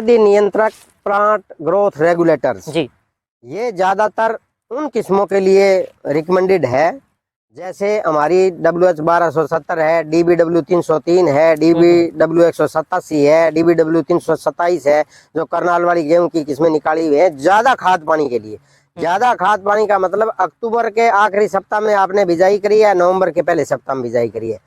वृद्धि नियंत्रक plant growth regulators जी, ये ज़्यादातर उन किस्मों के लिए रिकमेंडेड है, जैसे हमारी WH1270 है, DBW 303 है, DBW 187 है, DBW 327 है, जो करनाल वाली गेहूं की किस्में निकाली हुई है ज़्यादा खाद पानी के लिए। ज़्यादा खाद पानी का मतलब अक्टूबर के आखिरी सप्ताह में आपने बिजाई करी है, नवंबर के पहले सप्ताह में बिजाई करी है।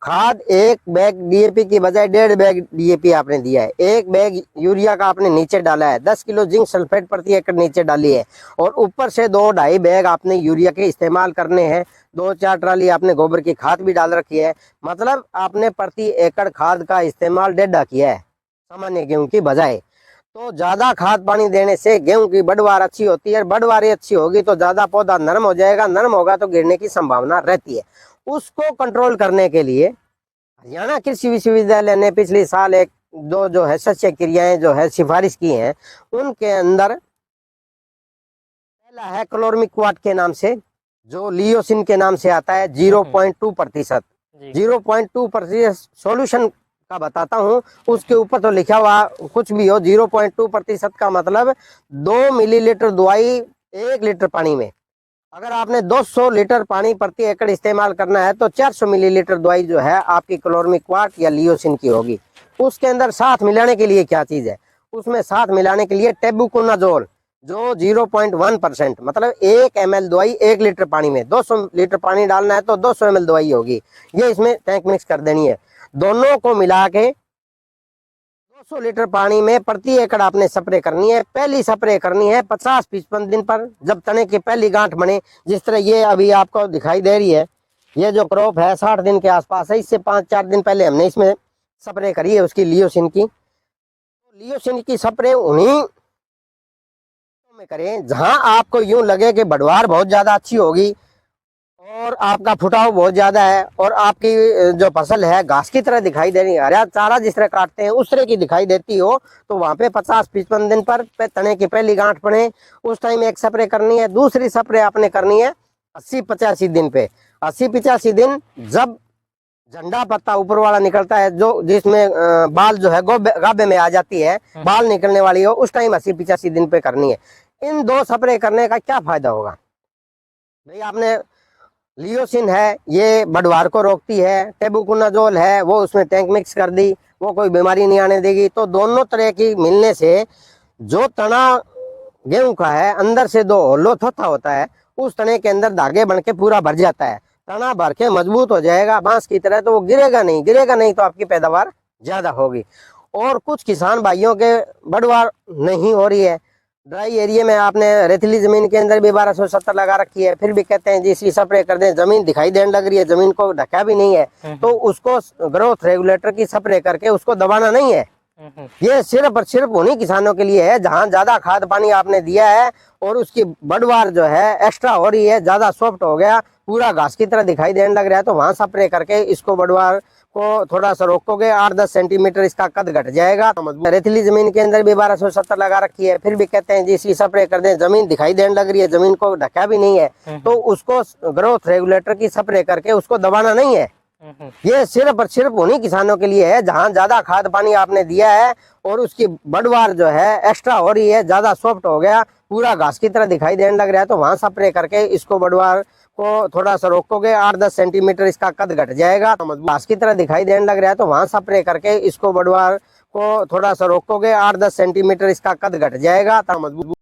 खाद एक बैग DAP की बजाय 1.5 बैग DAP आपने दिया है, एक बैग यूरिया का आपने नीचे डाला है, 10 किलो जिंक सल्फेट प्रति एकड़ नीचे डाली है, और ऊपर से 2-2.5 बैग आपने यूरिया के इस्तेमाल करने हैं। 2-4 ट्राली आपने गोबर की खाद भी डाल रखी है, मतलब आपने प्रति एकड़ खाद का इस्तेमाल 1.5 किया है सामान्य गेहूं की बजाय। तो ज्यादा खाद पानी देने से गेहूं की बढ़वार अच्छी होती है, बढ़वार अच्छी होगी तो ज्यादा पौधा नरम हो जाएगा, नरम होगा तो गिरने की संभावना रहती है। उसको कंट्रोल करने के लिए हरियाणा कृषि विश्वविद्यालय ने पिछले साल एक दो जो है सच्चे क्रियाएं जो है सिफारिश की हैं, उनके अंदर पहला है क्लोरमिक्वाट के नाम से, जो लियोसिन के नाम से आता है, 0.2%। 0.2% सोल्यूशन का बताता हूँ, उसके ऊपर तो लिखा हुआ कुछ भी हो, 0.2% का मतलब 2 मिलीलीटर दवाई 1 लीटर पानी में। अगर आपने 200 लीटर पानी प्रति एकड़ इस्तेमाल करना है तो 400 मिलीलीटर दवाई जो है आपकी क्लोरमिक्वाट या लियोसिन की होगी। उसके अंदर साथ मिलाने के लिए क्या चीज है, उसमें साथ मिलाने के लिए टेबुकोनाजोल, जो 0.1%, मतलब 1 ml दवाई 1 लीटर पानी में, 200 लीटर पानी डालना है तो 200 ml दवाई होगी, ये इसमें टैंक मिक्स कर देनी है। दोनों को मिला के 200 लीटर पानी में प्रति एकड़ आपने स्प्रे करनी है। पहली स्प्रे करनी है 50-55 दिन पर, जब तने की पहली गांठ बने। जिस तरह ये अभी आपको दिखाई दे रही है, ये जो क्रॉप है 60 दिन के आसपास है, इससे 5-4 दिन पहले हमने इसमें स्प्रे करी है उसकी लियोसिन की। तो लियोसिन की स्प्रे उन्हीं में करें जहां आपको यूं लगे कि बढ़वार बहुत ज्यादा अच्छी होगी और आपका फुटाव बहुत ज्यादा है और आपकी जो फसल है घास की तरह दिखाई दे रही है, हरा चारा जिस तरह काटते हैं उस तरह की दिखाई देती हो, तो वहां पे 50-55 दिन पर तने की पहली गांठ पड़े उस टाइम एक स्प्रे करनी है। दूसरी स्प्रे आपने करनी है 80-85 दिन पे। 80-85 दिन जब झंडा पत्ता ऊपर वाला निकलता है, जो जिसमें बाल जो है गाभे में आ जाती है, बाल निकलने वाली हो, उस टाइम 80-85 दिन पे करनी है। इन 2 स्प्रे करने का क्या फायदा होगा भाई, आपने लियोसिन है ये बढ़वार को रोकती है, टेबुकोनाजोल है वो उसमें टैंक मिक्स कर दी, वो कोई बीमारी नहीं आने देगी। तो दोनों तरह की मिलने से जो तना गेहूं का है अंदर से 2 होलो थोथा होता है, उस तने के अंदर धागे बन के पूरा भर जाता है, तना भर के मजबूत हो जाएगा बांस की तरह, तो वो गिरेगा नहीं तो आपकी पैदावार ज्यादा होगी। और कुछ किसान भाइयों के बढ़वार नहीं हो रही है, ड्राई एरिया में आपने रेतीली जमीन के अंदर भी 1270 लगा रखी है, फिर भी कहते हैं जी इसकी स्प्रे कर दें, जमीन दिखाई देने लग रही है, जमीन को ढका भी नहीं है, तो उसको ग्रोथ रेगुलेटर की स्प्रे करके उसको दबाना नहीं है। ये सिर्फ और सिर्फ उन्हीं किसानों के लिए है जहां ज्यादा खाद पानी आपने दिया है और उसकी बढ़वार जो है एक्स्ट्रा हो रही है, ज्यादा सॉफ्ट हो गया, पूरा घास की तरह दिखाई देने लग रहा है, तो वहां स्प्रे करके इसको बढ़वार को थोड़ा सा रोकोगे, 8-10 सेंटीमीटर इसका कद घट जाएगा। रेतीली जमीन के अंदर भी 1270 लगा रखी है, फिर भी कहते हैं जी इसकी स्प्रे कर दें, जमीन दिखाई देने लग रही है, जमीन को ढका भी नहीं है, तो उसको ग्रोथ रेगुलेटर की स्प्रे करके उसको दबाना नहीं है। ये सिर्फ और सिर्फ उन्हीं किसानों के लिए है जहां ज्यादा खाद पानी आपने दिया है और उसकी बढ़वार जो है एक्स्ट्रा हो रही है, ज्यादा सॉफ्ट हो गया, पूरा घास की तरह दिखाई देने लग रहा है, तो वहां स्प्रे करके इसको बढ़वार को थोड़ा सा रोकोगे, 8-10 सेंटीमीटर इसका कद घट जाएगा, घास की तरह दिखाई देने लग रहा है, तो वहां स्प्रे करके इसको बढ़वार को थोड़ा सा रोकोगे, 8-10 सेंटीमीटर इसका कद घट जाएगा, तो मजबूत